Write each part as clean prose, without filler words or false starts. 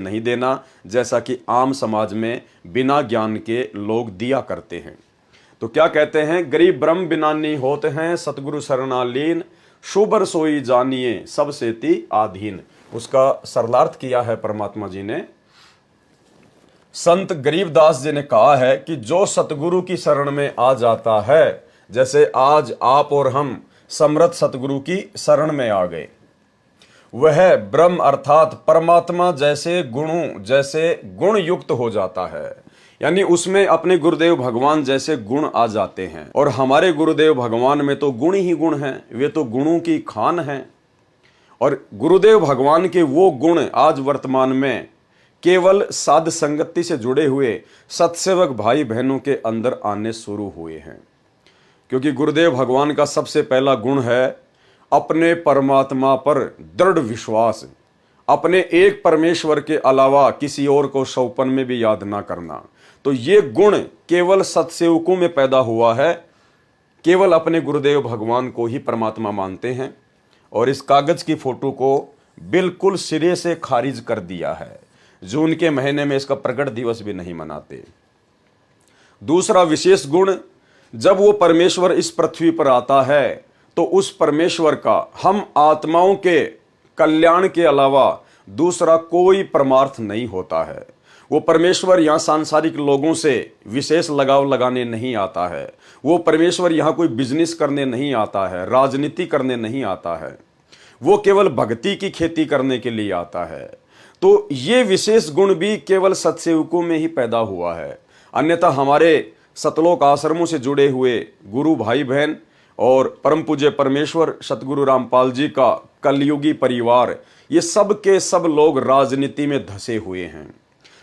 नहीं देना, जैसा कि आम समाज में बिना ज्ञान के लोग दिया करते हैं। तो क्या कहते हैं, गरीब ब्रह्म बिनानी होते हैं, सतगुरु शरणालीन, शुबर सोई जानिए सब सेती आधीन। उसका सरलार्थ किया है परमात्मा जी ने। संत गरीबदास जी ने कहा है कि जो सतगुरु की शरण में आ जाता है, जैसे आज आप और हम समर्थ सतगुरु की शरण में आ गए, वह ब्रह्म अर्थात परमात्मा जैसे गुण युक्त हो जाता है। यानी उसमें अपने गुरुदेव भगवान जैसे गुण आ जाते हैं। और हमारे गुरुदेव भगवान में तो गुण ही गुण हैं, वे तो गुणों की खान हैं। और गुरुदेव भगवान के वो गुण आज वर्तमान में केवल साध संगति से जुड़े हुए सत्सेवक भाई बहनों के अंदर आने शुरू हुए हैं। क्योंकि गुरुदेव भगवान का सबसे पहला गुण है अपने परमात्मा पर दृढ़ विश्वास, अपने एक परमेश्वर के अलावा किसी और को सौपन में भी याद ना करना। तो ये गुण केवल सत्सेवकों में पैदा हुआ है, केवल अपने गुरुदेव भगवान को ही परमात्मा मानते हैं और इस कागज की फोटो को बिल्कुल सिरे से खारिज कर दिया है। जून के महीने में इसका प्रकट दिवस भी नहीं मनाते। दूसरा विशेष गुण, जब वो परमेश्वर इस पृथ्वी पर आता है तो उस परमेश्वर का हम आत्माओं के कल्याण के अलावा दूसरा कोई परमार्थ नहीं होता है। वो परमेश्वर यहाँ सांसारिक लोगों से विशेष लगाव लगाने नहीं आता है। वो परमेश्वर यहाँ कोई बिजनेस करने नहीं आता है, राजनीति करने नहीं आता है। वो केवल भक्ति की खेती करने के लिए आता है। तो ये विशेष गुण भी केवल सत्सेवकों में ही पैदा हुआ है। अन्यथा हमारे सतलोक आश्रमों से जुड़े हुए गुरु भाई बहन और परम पूज्य परमेश्वर सतगुरु रामपाल जी का कलयुगी परिवार, ये सब के सब लोग राजनीति में धंसे हुए हैं।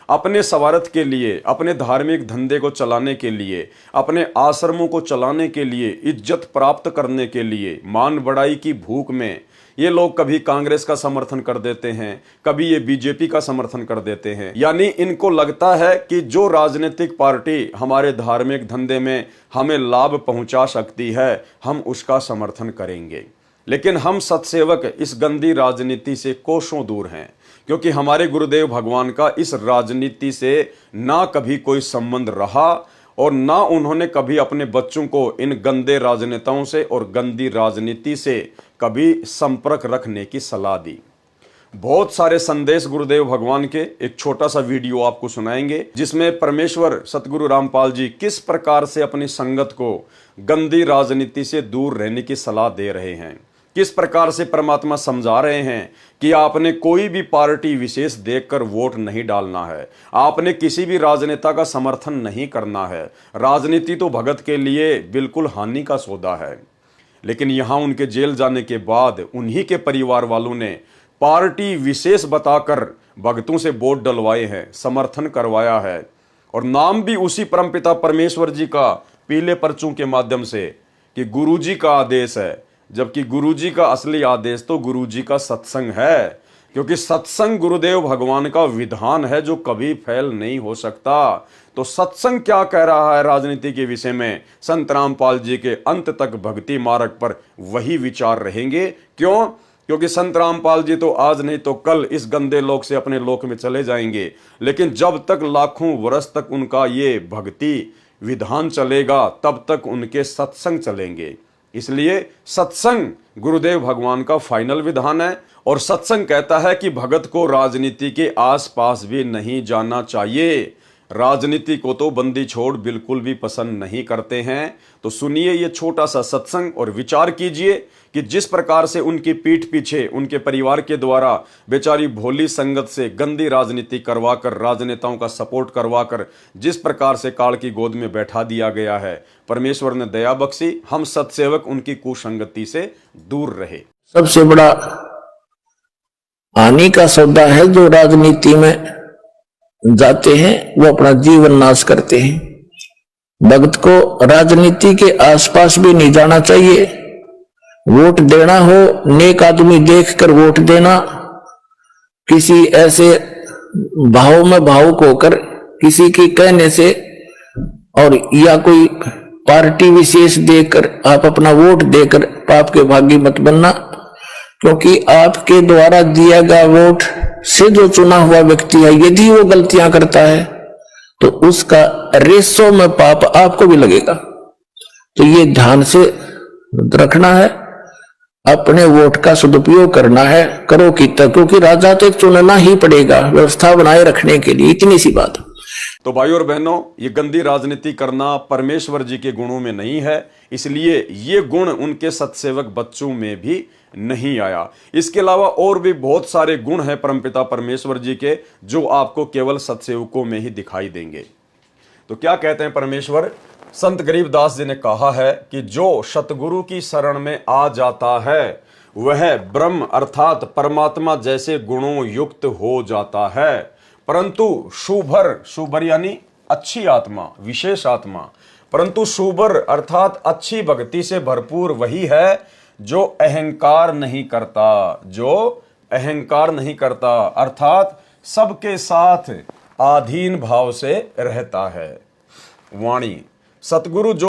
अपने स्वार्थ के लिए, अपने धार्मिक धंधे को चलाने के लिए, अपने आश्रमों को चलाने के लिए, इज्जत प्राप्त करने के लिए, मान बढ़ाई की भूख में ये लोग कभी कांग्रेस का समर्थन कर देते हैं, कभी ये बीजेपी का समर्थन कर देते हैं। यानी इनको लगता है कि जो राजनीतिक पार्टी हमारे धार्मिक धंधे में हमें लाभ पहुंचा सकती है, हम उसका समर्थन करेंगे। लेकिन हम सत्सेवक इस गंदी राजनीति से कोसों दूर हैं, क्योंकि हमारे गुरुदेव भगवान का इस राजनीति से ना कभी कोई संबंध रहा और ना उन्होंने कभी अपने बच्चों को इन गंदे राजनेताओं से और गंदी राजनीति से कभी संपर्क रखने की सलाह दी। बहुत सारे संदेश गुरुदेव भगवान के एक छोटा सा वीडियो आपको सुनाएंगे, जिसमें परमेश्वर सतगुरु रामपाल जी किस प्रकार से अपनी संगत को गंदी राजनीति से दूर रहने की सलाह दे रहे हैं, किस प्रकार से परमात्मा समझा रहे हैं कि आपने कोई भी पार्टी विशेष देखकर वोट नहीं डालना है, आपने किसी भी राजनेता का समर्थन नहीं करना है। राजनीति तो भगत के लिए बिल्कुल हानि का सौदा है। लेकिन यहां उनके जेल जाने के बाद उन्हीं के परिवार वालों ने पार्टी विशेष बताकर भगतों से वोट डलवाए हैं, समर्थन करवाया है और नाम भी उसी परमपिता परमेश्वर जी का पीले पर्चों के माध्यम से कि गुरुजी का आदेश है, जबकि गुरुजी का असली आदेश तो गुरुजी का सत्संग है। क्योंकि सत्संग गुरुदेव भगवान का विधान है जो कभी फेल नहीं हो सकता। तो सत्संग क्या कह रहा है राजनीति के विषय में, संत रामपाल जी के अंत तक भक्ति मार्ग पर वही विचार रहेंगे। क्यों? क्योंकि संत रामपाल जी तो आज नहीं तो कल इस गंदे लोक से अपने लोक में चले जाएंगे, लेकिन जब तक लाखों वर्ष तक उनका ये भक्ति विधान चलेगा तब तक उनके सत्संग चलेंगे। इसलिए सत्संग गुरुदेव भगवान का फाइनल विधान है और सत्संग कहता है कि भगत को राजनीति के आसपास भी नहीं जाना चाहिए। राजनीति को तो बंदी छोड़ बिल्कुल भी पसंद नहीं करते हैं। तो सुनिए ये छोटा सा सत्संग और विचार कीजिए कि जिस प्रकार से उनकी पीठ पीछे उनके परिवार के द्वारा बेचारी भोली संगत से गंदी राजनीति करवाकर, राजनेताओं का सपोर्ट करवाकर जिस प्रकार से काल की गोद में बैठा दिया गया है, परमेश्वर ने दया बख्शी, हम सत्सेवक उनकी कुसंगति से दूर रहे। सबसे बड़ा हानि का सौदा है जो राजनीति में जाते हैं, वो अपना जीवन नाश करते हैं। भक्त को राजनीति के आसपास भी नहीं जाना चाहिए। वोट देना हो, नेक आदमी देखकर वोट देना, किसी ऐसे भाव में भावुक होकर किसी के कहने से और या कोई पार्टी विशेष देखकर आप अपना वोट देकर पाप के भागी मत बनना। क्योंकि आपके द्वारा दिया गया वोट से जो चुना हुआ व्यक्ति है, यदि वो गलतियां करता है तो उसका रेसो में पाप आपको भी लगेगा। तो ये ध्यान से रखना है, अपने वोट का सदुपयोग करना है, करो कि तक, क्योंकि राजा तो एक चुनना ही पड़ेगा व्यवस्था बनाए रखने के लिए, इतनी सी बात। तो भाई और बहनों, ये गंदी राजनीति करना परमेश्वर जी के गुणों में नहीं है, इसलिए ये गुण उनके सतसेवक बच्चों में भी नहीं आया। इसके अलावा और भी बहुत सारे गुण हैं परमपिता परमेश्वर जी के, जो आपको केवल सतसेवकों में ही दिखाई देंगे। तो क्या कहते हैं परमेश्वर? संत गरीबदास जी ने कहा है कि जो सतगुरु की शरण में आ जाता है वह ब्रह्म अर्थात परमात्मा जैसे गुणों युक्त हो जाता है, परंतु शुभर यानी अच्छी आत्मा, विशेष आत्मा, परंतु शुभर अर्थात अच्छी भक्ति से भरपूर वही है जो अहंकार नहीं करता, जो अहंकार नहीं करता, अर्थात सबके साथ आधीन भाव से रहता है। वाणी सतगुरु जो